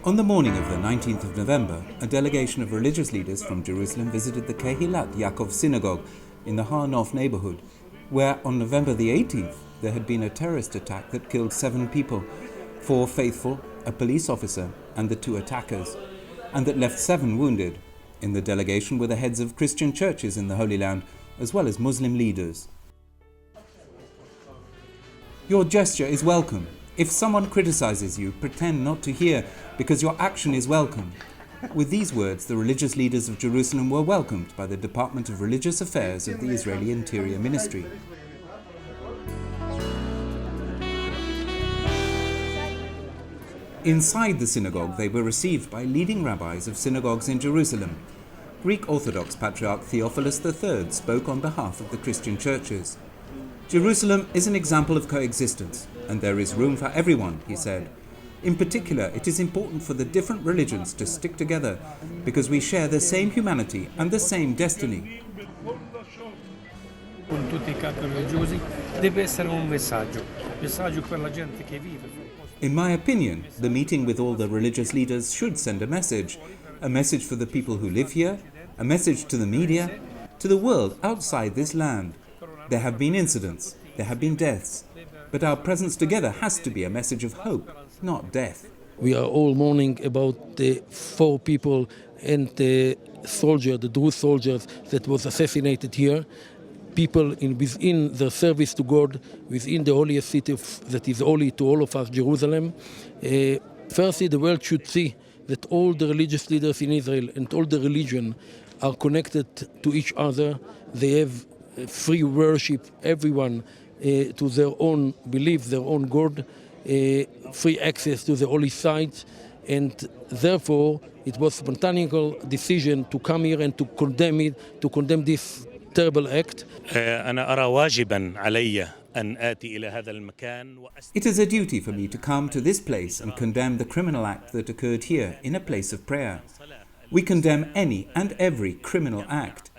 On the morning of the 19th of November, a delegation of religious leaders from Jerusalem visited the Kehilat Yaakov synagogue in the Har Nof neighborhood, where on November the 18th there had been a terrorist attack that killed 7 people, 4 faithful, a police officer and the 2 attackers, and that left 7 wounded. In the delegation were the heads of Christian churches in the Holy Land, as well as Muslim leaders. Your gesture is welcome. If someone criticizes you, pretend not to hear, because your action is welcome. With these words, the religious leaders of Jerusalem were welcomed by the Department of Religious Affairs of the Israeli Interior Ministry. Inside the synagogue, they were received by leading rabbis of synagogues in Jerusalem. Greek Orthodox Patriarch Theophilus III spoke on behalf of the Christian churches. Jerusalem is an example of coexistence, and there is room for everyone, he said. In particular, it is important for the different religions to stick together, because we share the same humanity and the same destiny. Con tutti I capi religiosi deve essere un messaggio per la gente che vive. In my opinion, the meeting with all the religious leaders should send a message for the people who live here, a message to the media, to the world outside this land. There have been incidents, there have been deaths, but our presence together has to be a message of hope, not death. We are all mourning about the 4 people and the Druze soldiers that was assassinated here. People within their service to God, within the holiest city that is holy to all of us, Jerusalem. Firstly, the world should see that all the religious leaders in Israel and all the religion are connected to each other. They have free worship, everyone to their own belief, their own God, free access to the holy sites, and therefore it was a spontaneous decision to come here and to condemn this terrible act. It is a duty for me to come to this place and condemn the criminal act that occurred here in a place of prayer. We condemn any and every criminal act.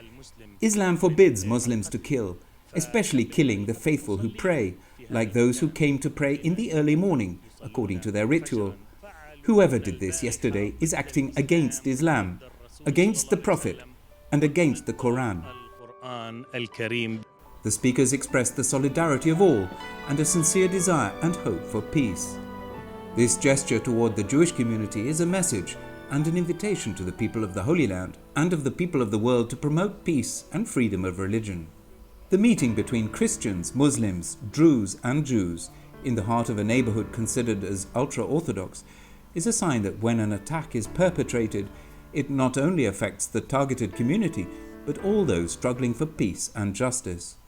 Islam forbids Muslims to kill, especially killing the faithful who pray, like those who came to pray in the early morning, according to their ritual. Whoever did this yesterday is acting against Islam, against the Prophet, and against the Quran. The speakers expressed the solidarity of all and a sincere desire and hope for peace. This gesture toward the Jewish community is a message and an invitation to the people of the Holy Land and of the people of the world to promote peace and freedom of religion. The meeting between Christians, Muslims, Druze and Jews in the heart of a neighborhood considered as ultra-Orthodox is a sign that when an attack is perpetrated, it not only affects the targeted community, but all those struggling for peace and justice.